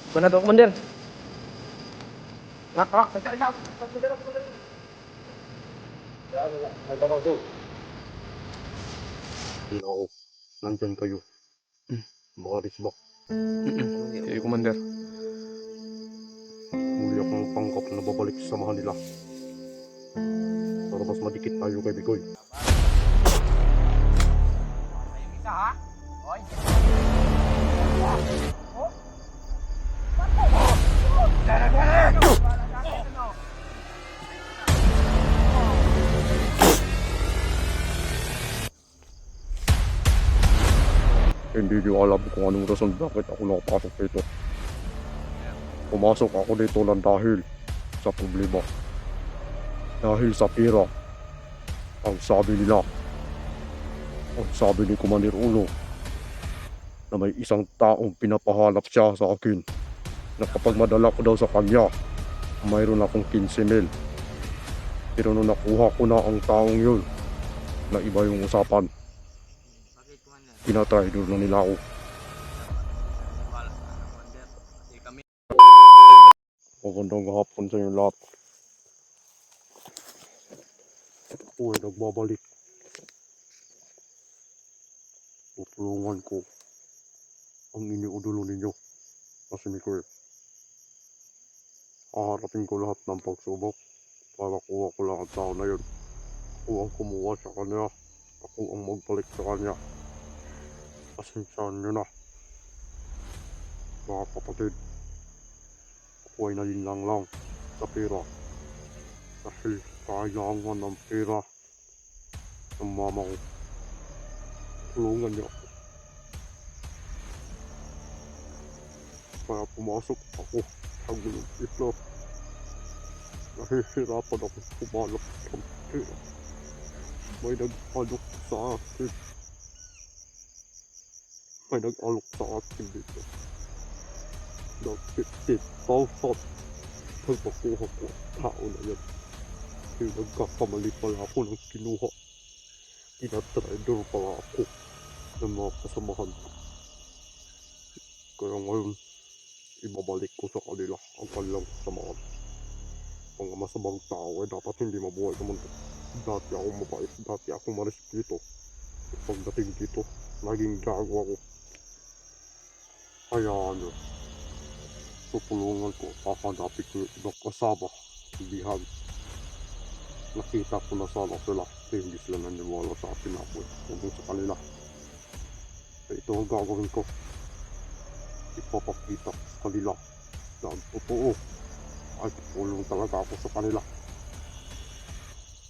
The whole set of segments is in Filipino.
Bukan na to, Commander. Ilaw, nandyan kayo. Mga risbak, Okay, Commander. muli akong panggap na babalik sa samahan nila. Para mas madikit tayo kay Bigoy. Hindi niyo alam kung anong rason bakit ako nakapasok dito. Pumasok ako dito ng dahil sa problema. Dahil sa pera. Ang sabi nila, ang sabi ni Commander Uno, na may isang taong pinapahanap siya sa akin na kapag madala ko daw sa kanya, mayroon akong 15,000. Pero nung nakuha ko na ang taong yun, na iba yung usapan, pinatraitor na nila ako. Magandang hapon sa inyo lahat. Ako ay nagbabalik. Tutulungan ko ang iniudulo ninyo na si Mikoy. Haharapin ko lahat ng pagsubok para kuha ko lang ang tao na yun. Ako ang kumuha sa kanya. Ako ang magbalik sa kanya. Pasensyahan nyo na, mga kapatid. Ako ay nalinlang lang sa pera. Dahil kailangan ng pera ng mama ko. Tulungan niyo ako. Kaya pumasok ako sa gulong ito. Nahihirapan ako pumalak ng pera. May nag-alok sa akin. May nag-alok sa akin dito. Ng 15,000. Pag makuha ko ang tao na yan. Yung nagkakamali pala ako ng kinuha. Tinatraidor pala ako ng mga kasamahan ko. Kaya ngayon, ibabalik ko sa kanila ang kanilang kasamahan. Mga masamang tao ay dapat hindi mabuhay sa mundo. Dati ako mabait, dati ako marespeto. Pagdating dito, naging gago ako. Kaya ano, tutulungan ko, kakanapin ko yung ibang kasama, ibihan. Nakita ko na sana sila, kaya hindi sila naniwala sa akin na ako hanggang sa kanila. Kaya ito ang gagawin ko. Ipapakita sa kanila na ang totoo ay tutulong talaga ako sa kanila.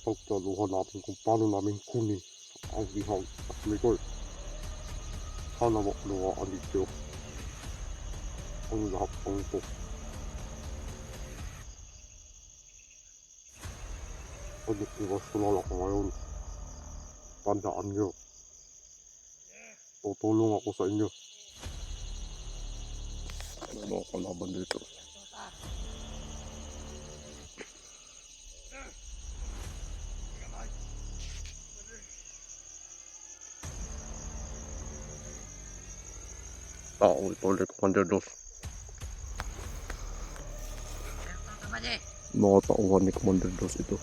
Pagtaluhan natin kung paano namin kunin ang bihag at Mikoy. Sana maunawaan ninyo ang lahat ng ito. Pag-iwas ko na lang ako ngayon. Tandaan nyo. Tutulong ako sa inyo. May mga kalaban dito. Taong ito ulit, Commander Dos. Mga tauhan ni Commander Dos ito.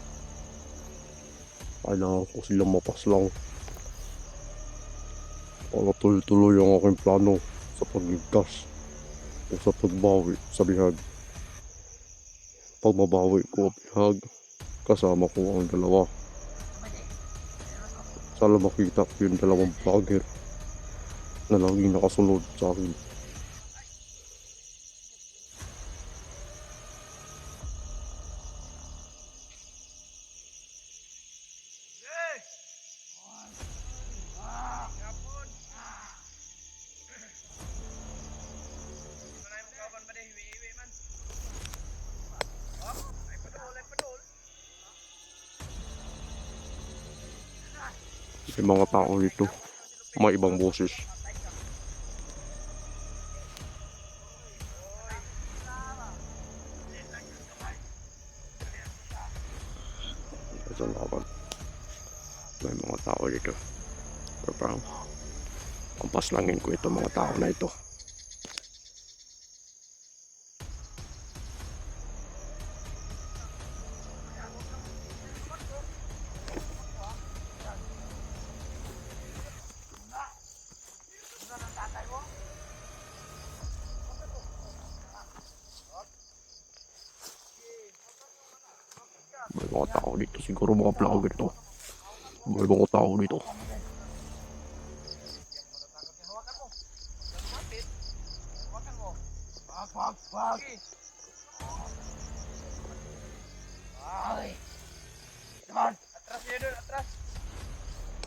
Kailangan ko silang mapaslang para tuloy-tuloy ang aking plano sa pagligtas o sa pagbawi sa bihag. Pag mabawi ko ang bihag, kasama ko ang dalawa. Sana makita ko yung dalawang vlogger na laging nakasunod sa akin. May mga tao dito, may ibang boses. Ito laban. May mga tao dito. Pero Pampaslangin ko ito mga tao na ito. May mga tao dito. Siguro mga vlogger to. May mga tao dito. Atras ya doon, atras.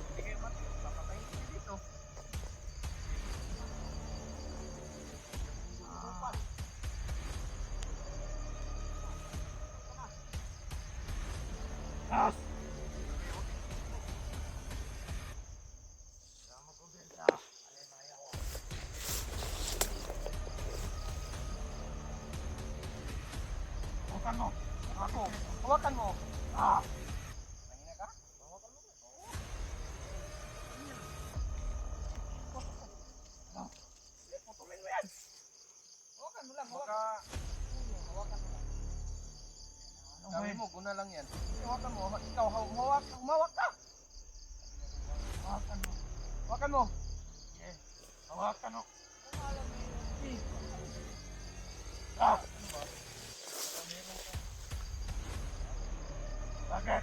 Hindi kayo mati. Papatayin kayo dito. Hawakan mo. Ako. Hawakan mo. Ah. Mahina ka? Hawakan mo. Oo. Putulin mo yan. Hawakan mo lang. Hawakan mo lang. Sabi mo, guna lang yan. Hawakan mo. Ikaw, humawak ka. Hawakan mo. Hawakan mo. Yes. Hawakan mo. Ah. Bakit?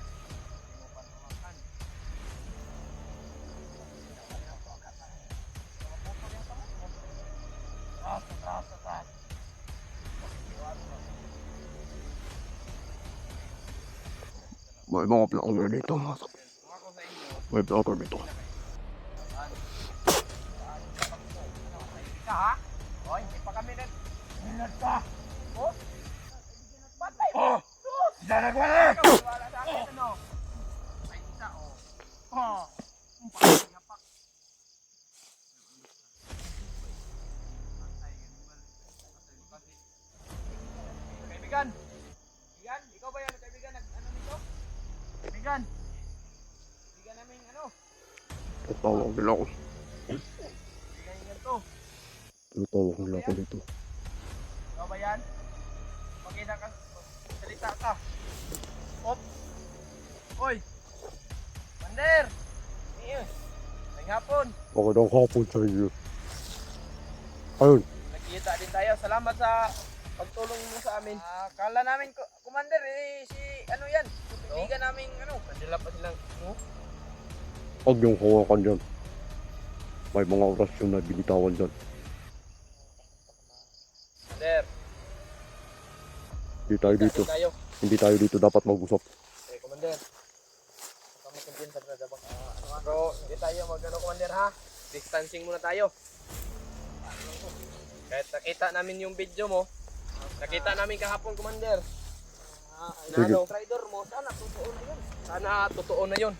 May mga vlogger dito mga tao. May vlogger dito. Ka ha? O, hindi pa kami Minat ka! Oh? Patay mo! Oh! Daragwala! Wala sa akin, ano? Ay, isa, oh. Oh! Ang patay nga pa. Kaibigan! Kaibigan? Ikaw ba yan, kaibigan? Ano nito? Kaibigan! Kaibigan namin, ano? Tutawag nila ako. Kaibigan yan to. Tutawag nila ako dito. Ikaw ba yan? Magkita ka, salita ka. Op! Oy! Mander! Ayun! May hapon! Magandang hapon sa inyo. Ayun. Nagkita din tayo. Salamat sa pagtulong mo sa amin. Kala namin, Commander, si ano yan? Kaibigan namin, ano? Nandila pa silang, no? Huwag niyong hawakan dyan. May mga orasyon na binitawan dyan. Commander, Hindi tayo dito. tayo. Hindi tayo dito dapat mag-usap. Okay, Commander. Kami kumpin sa pinadabak. Bro, hindi tayo mag-ano, Commander, ha? Distancing muna tayo. Kahit nakita namin yung video mo, nakita namin kahapon, Commander. Na Sige. ano, trader mo, sana totoo na yun. Sana totoo na yun.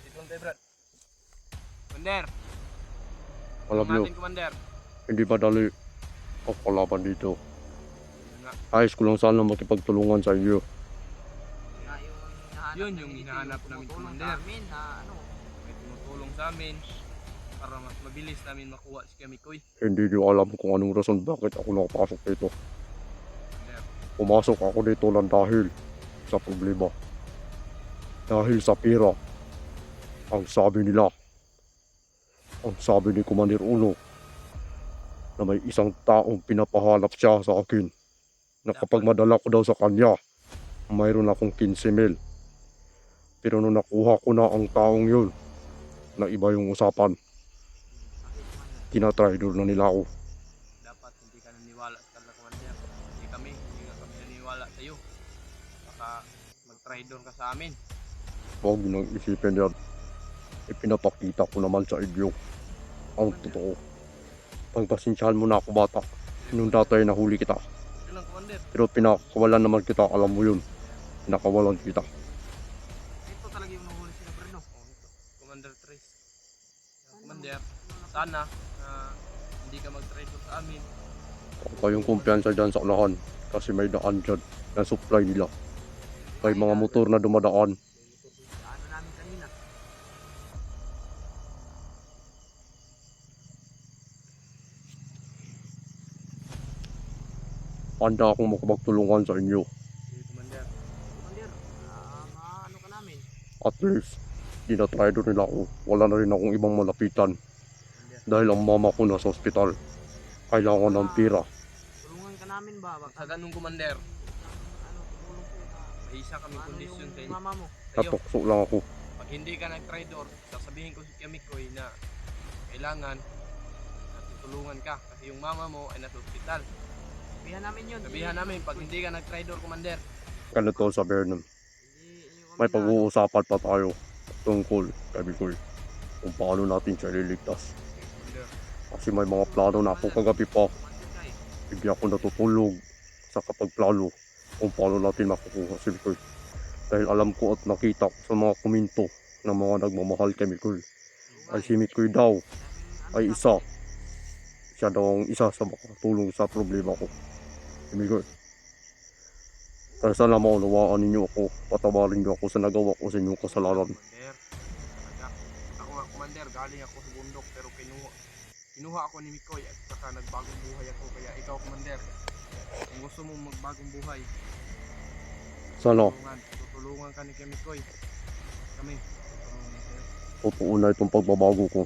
Dito tayo, Brad. Commander, Alam niyo, natin, Commander. hindi madali ang kalaban dito. Yun nga. Ayos ko lang sana makipagtulungan sa inyo. Yun yung hinahanap namin, Commander. May tumutulong sa amin para mas mabilis namin makuha si Kamikoy. Hindi niyo alam kung anong rason bakit ako nakapasok dito. Commander, Pumasok ako dito lang dahil sa problema. Dahil sa pera. Ang sabi nila, ang sabi ni Commander Uno, na may isang taong pinapahalap siya sa akin na kapag madala ko daw sa kanya, mayroon akong 15,000. Pero nung nakuha ko na ang taong yun, na iba yung usapan, tinatraidor na nila ako. dapat hindi ka naniwala sa kanila, Commander. Hindi nga kami naniwala sa iyo. Baka mag-traidor ka sa amin. Huwag nang isipin yan. Ipinapakita ko naman sa inyo ang totoo. Pagpasensyahan mo na ako, bata. Nung dati nahuli kita. Yun lang, Commander. Pero pinakawalan naman kita, alam mo yun. Pinakawalan kita. Ito talaga yung nahuli sila, Bruno. Oh, ito. Commander Trace. Commander, sana hindi ka mag-traidor sa amin. Huwag kayong kumpiyansa dyan sa unahan. Kasi may daan dyan na supply nila. May mga motor na dumadaan. Ano namin kanina? handa akong makapagtulungan sa inyo. Sige, Commander. Commander, maano ka namin? At least, dinatraido nila ako. Wala na rin akong ibang malapitan. Commander. Dahil ang mama ko nasa ospital. Kailangan ng pira. Tulungan ka namin ba? Sa ganun, Commander, Ano, tumulong sa'yo na may isa kaming ano kondisyon yung kayo. mama mo? Sa'yo. Natukso lang ako. Pag hindi ka nag-traidor, sasabihin ko si Kamikoy na kailangan na tutulungan ka kasi yung mama mo ay nasa ospital. Sabihan namin yun. Sabihan namin, pag hindi ka nag-traidor, Commander, Ganito sabihin nun. Hindi kami May na- pag-uusapan pa tayo tungkol kay Bikoy. Kung paano natin siya ililigtas. Commander. Kasi may mga plano na ako kagabi pa. Commander ka eh. Bigla ako natutulog sa kapagplano kung paano natin makukuha si Bikoy. Dahil alam ko at nakita ko sa mga komento ng mga nagmamahal kay Bikoy. Ay si Bikoy daw ay isa. Siya daw ang isa sa makakatulong sa problema ko. Si Bikoy. Kaya sana maunawaan ninyo ako, patawarin niyo ako sa nagawa ko sa inyong kasalanan. Commander, talaga. Ako nga, Commander, galing ako sa bundok pero kinuha ako ni Mikoy at saka nagbagong buhay ako. Kaya ikaw, Commander, kung gusto mong magbagong buhay, Sana tutulungan ka ni Mikoy. Kami, tutulungan sa'yo. totoo na itong pagbabago ko.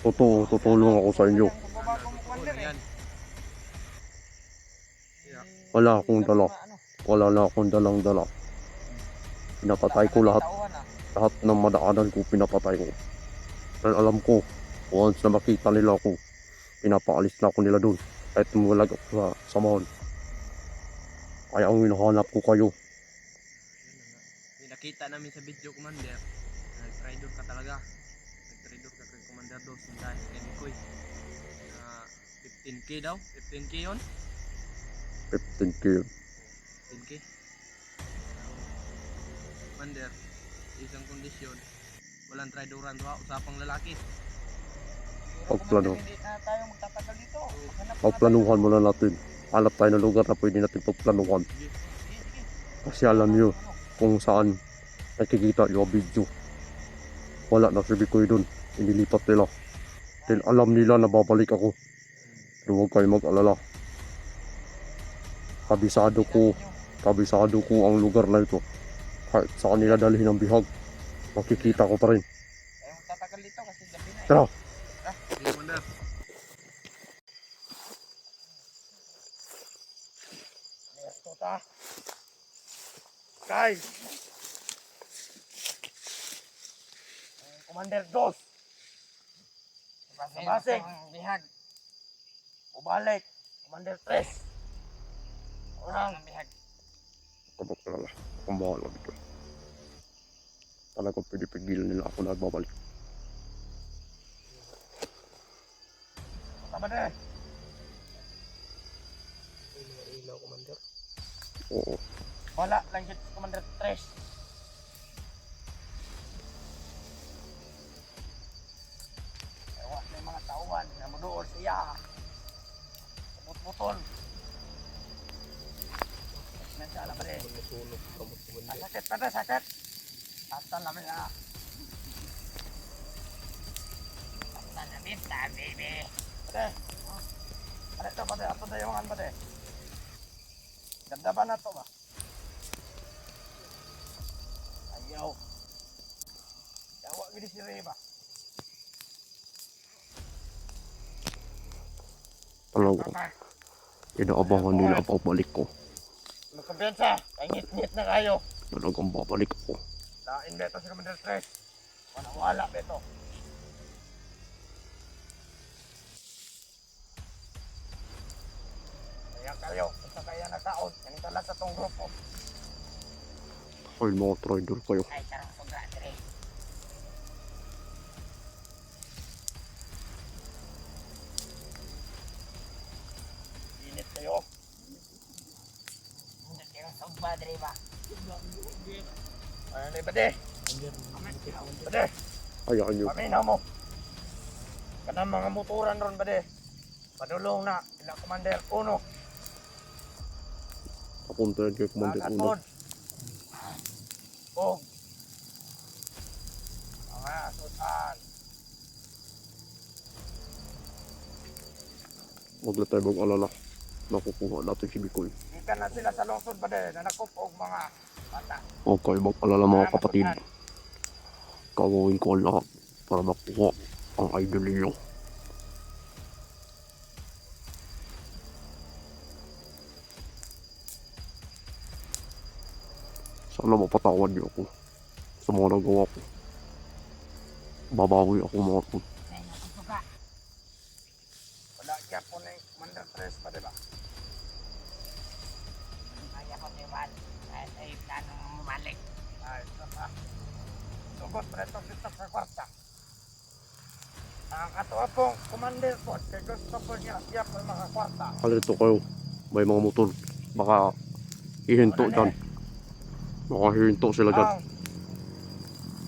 Totoo, tutulong ako sa inyo. Totoo na yan. Wala akong dala. Wala na akong dalang dala. Pinapatay ko lahat. Lahat ng madaanan ko pinapatay ko. Dahil alam ko, once na makita nila ako, pinapaalis na ako nila doon. Kahit tumulag ako sa samahan. Kaya ang hinahanap ko kayo. May nakita namin sa video, Commander, nag-traidor ka talaga. Nag-traidor ka kay Commander Dos dahil kay Mikoy. Na 15k daw? 15k yun? 15k. 15k? Commander, isang kondisyon, walang traidoran doon, usapang lalaki. Pagplano. Hindi na tayo magtatagal dito. Hanap Pagplanuhan muna natin. Hanap tayo ng lugar na pwede natin pagplanuhan. Kasi alam nyo kung saan nakikita yung video. Wala na si Bikoy doon. Inilipat nila. Dahil alam nila na babalik ako. Pero huwag kayo mag-alala. Kabisado ko ang lugar na ito. Kahit saan nila dalhin ang bihag, makikita ko pa rin. tayo magtatagal dito kasi gabi na eh. Tara! Sige, Commander. Esto ta. Guys! Commander Dos! Basig! Bihag! Ubalik! Commander Tres! Unang bihag! Kapag alala, kung bahala dito. Talagang pinipigilan nila ako na nagbabalik. Tama na! May mga ilaw, Commander. Oo. Wala lang dyan si Commander Tres! Ewa na yung mga tauhan na mudool siya. Putol. Nandiyan na ba rin? Nasunog kamot, Commander. Sakit pa na, sakit. Tatan namin na. Tatan namin, baby. Pade. Ano ito, pade? Ato na yung pade. Ganda ba na ito ba? Ayaw. Yawa gini si Reba. Talaga, Papa, inaabangan nila ang pagbalik ko. magkampiyansa. Ngit-ngit na kayo. Talagang babalik ako. Lain beto si Commander Tres. Wala beto. Kaya kayo, basta kaya nagkaon, ganito lang sa tong grupo. Dahil mga trader kayo. Ay, sarang sobra, Tre. Init kayo. Hindi kayo sobra, Tre ba? Ano na bade? Bade, Hayaan nyo. paminaw mo. Kanang mga motoran ron bade. Padulong na, ilang Commander Uno. Papunta yan kay Commander Uno. Nakatod. Bog. Mga asutan. Huwag na tayo mag-alala. Nakukuha natin si Bikoy. Ikan na sila sa lungsod ba din, na nakupog mga bata. Okay, mag-alala mga kapatid. Gagawin ko ang lahat para makuha ang idol ninyo. Sana mapatawad niyo ako sa mga nagawa ko. Babawi ako mga po. Ay, nakusuka. Wala kaya po na yung Commander Tres pa, diba? Kaya ko tiwan. Kahit ay planong bumalik. Ay, ito pa. Sugot pa ito dito sa kwarta. Ang katuwa pong Commander po, kaya gusto po niya siya po yung mga kwarta. Kalito kayo. May mga motor. Baka ihinto dyan. Baka hihinto sila dyan.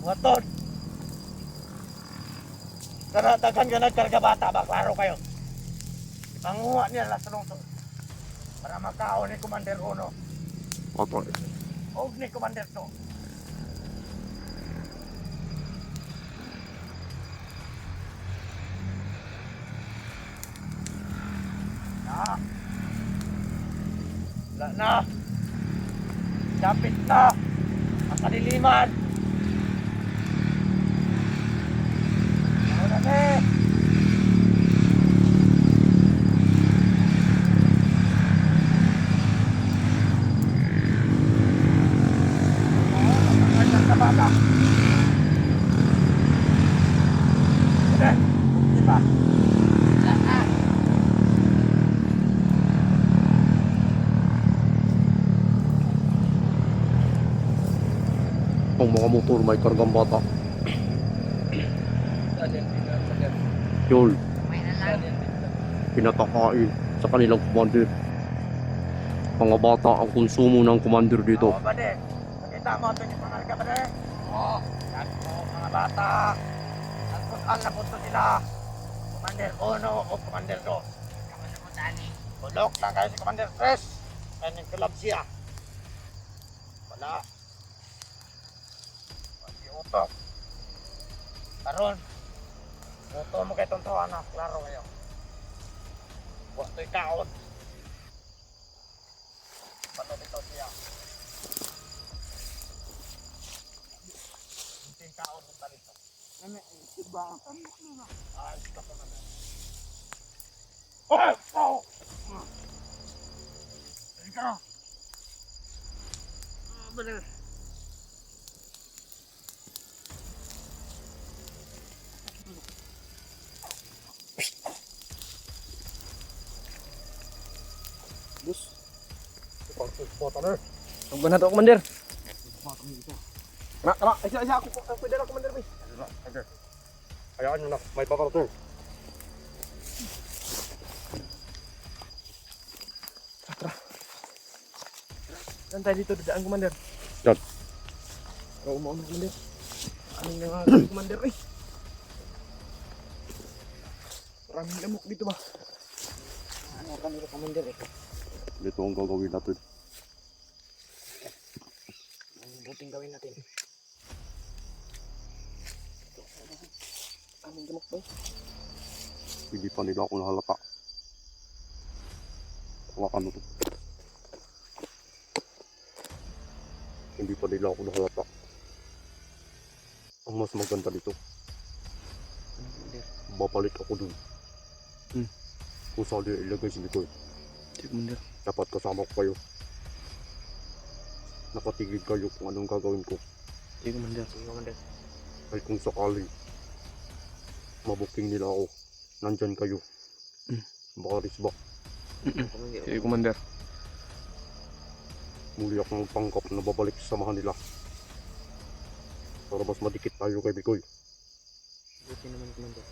Watod! Karatagan ka nagkarga bata, baklaro kayo. Ipanguha niya lang sa lungsod. Para makaon ni Commander Uno. Patay. O ni Commander 2. Na. Wala na. Kapit na. Ang kaliliman. Wala na eh. Bata. Udah, diba? Jangan. Ang mga motor may kargang bata. Yun, May na lang. pinatakain sa kanilang commander. Mga bata ang konsumo ng commander dito. Oo, bade. Nakita mo ito yung pangarga, bade? Oo. Yan po, mga bata. Nagputan na po ito sila. Commander 1 o Commander 2. Kaman na po, Dani. Bulok lang kayo si Commander 3. Yan yung kulab siya. Wala. Pati utok. Karon. Uto mo kay tonto, anak. Klaro kayo. Huwag ito'y kaon. Paano dito siya? Hindi kaon ng talito. Ano, iba ang tanok nila. Ay, ito pa naman. Oh! Oh! Sige ka. Bener. Bus, ipang-spot na. Ang ba na to, Commander? Kena, isa ako pwede na commander may. Okay. Hayaan nyo na, may paparating. Saan tayo dito dadaan, Commander? Dyan. Pero umaon, Commander. Anong nangyari, Commander, eh? Maraming lamok dito ba? Ano kami, Commander, eh? Dito ang gagawin natin. Ang buting gawin natin. Anong lamok ba? Hindi pa nila ako nahalata. Hawakan mo to. Hindi pa nila ako nahalata. Ang mas maganda dito, Ano, Commander? babalik ako dun. Kung saan nila ilagay si Nicole. Sige, Commander. Dapat kasama ko kayo. Nakatigil kayo kung anong gagawin ko. Sige, Commander. Sige, Commander. Ay kung sakali mabuking nila ako, nandyan kayo. Baka risbak. Sige, Commander. Muli akong magpanggap na babalik sa samahan nila. Para mas madikit tayo kay Bikoy. Buti naman, Commander.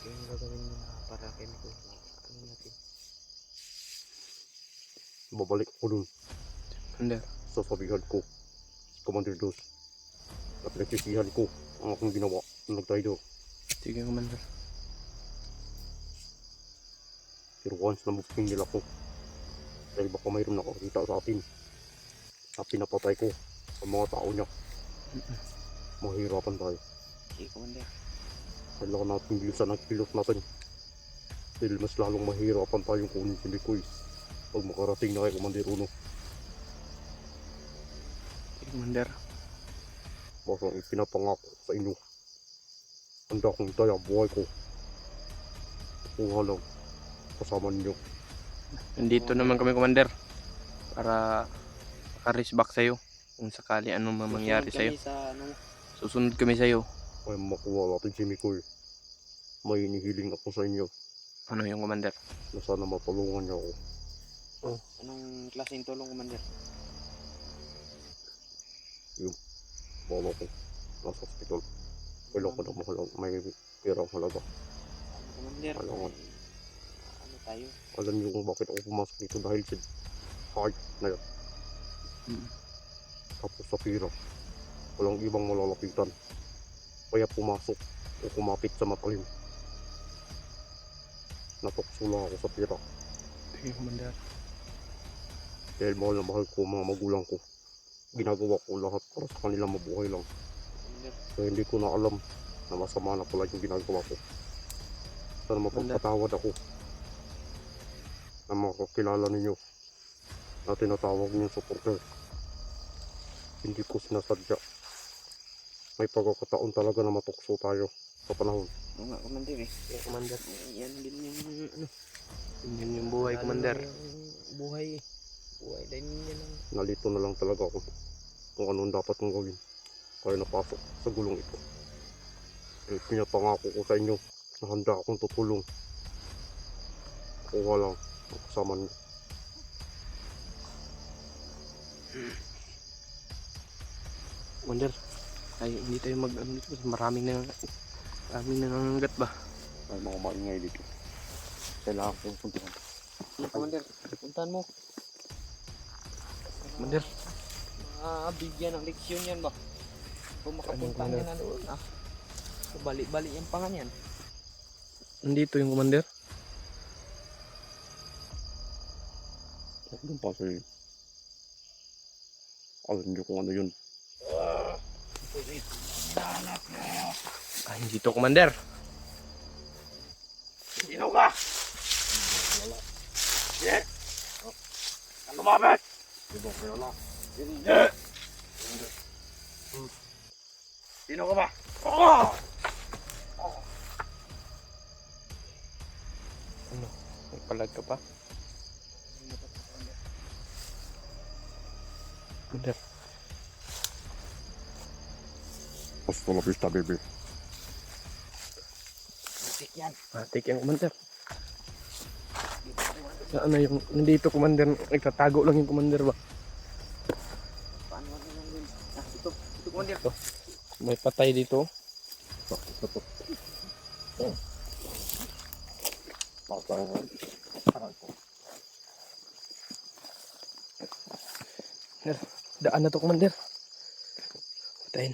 Kaya yung gagawin mo na para kay Miko. Ano natin? Babalik ako dun. Commander. Sasabihan ko si Commander Dos at nagsisihan ko ang akong ginawa na nag-traidor. Sige, Commander. Pero once na mabuking nila ko, dahil baka mayroon nakakita sa atin na pinapatay ko ang mga tao niya, mahirapan tayo. Sige, Commander. Kailangan natin bilisan ang kilot natin dahil mas lalong mahirapan tayong kunin si Bikoy. Pag makarating na kay Commander Uno, Commander. basta ang ipinapangako ko sa inyo, handa kong itaya ang buhay ko. Kuha lang, kasama ninyo. Nandito naman kami, Commander. Para makaris back sa'yo. Kung sakali anong mangyari sa'yo. Susunod kami sa'yo. Ay makuha natin si Mikoy. May inihiling ako sa inyo Ano yung Commander? na sana matulungan niyo ako. Anong klaseng tulong, Commander? Bala ko nasa hospital. Kailangan ko na mahalang may pirang halaga. Commander, Kailangan. ano tayo? Alam niyo kung bakit ako pumasok dito dahil sa heart na yan. Tapos sa pira, walang ibang malalapitan. Kaya pumasok o kumapit sa matalim. Natuksula ako sa pira. Sige, Commander. Dahil mahal na mahal ko ang mga magulang ko. Ginagawa ko lahat para sa kanila mabuhay lang. Commander. Kaya hindi ko na alam na masama na pala yung ginagawa ko. Sana mapagpatawad ako na makakilala ninyo na tinatawag niyo supporter. Hindi ko sinasadya. May pagkakataon talaga na matukso tayo sa panahon. Oo nga, Commander eh. Yeah, Commander. Yan din yung ano. Yan yung buhay, Commander. Buhay eh. Buhay din yan ang... Nalito na lang talaga ako kung anong dapat kong gawin. Kaya napasok sa gulong ito. Eh, pinapangako ko sa inyo na handa akong tutulong. Kuha lang ang kasama niyo. Commander, ay hindi tayo ano dito. Maraming nangangagat ba? May mga maingay dito. Kailangan kong puntahan. Commander, puntahan mo. Commander. Bigyan ng leksyon yan ba? Kung makapunta Ano, niya na doon balik-balik yung pangan yan. Nandito yung Commander. Doon pa sa'yo. Alam niyo kung ano yun. Ay, dito, Commander. Sino ka? Yeah. Ano lumapit? Diba kaya lang? Hindi. Sino ka ba? Oh! May palag ka pa. Commander. Hasta la vista, baby. Matik yan. Matik yan, Commander. Saan na yung... Nandito, Commander. Nagtatago lang yung Commander ba? Paano natin lang yun? Ito. Ito, Commander. May patay dito. Ito. Patay. Daan na to, Commander. Patayin.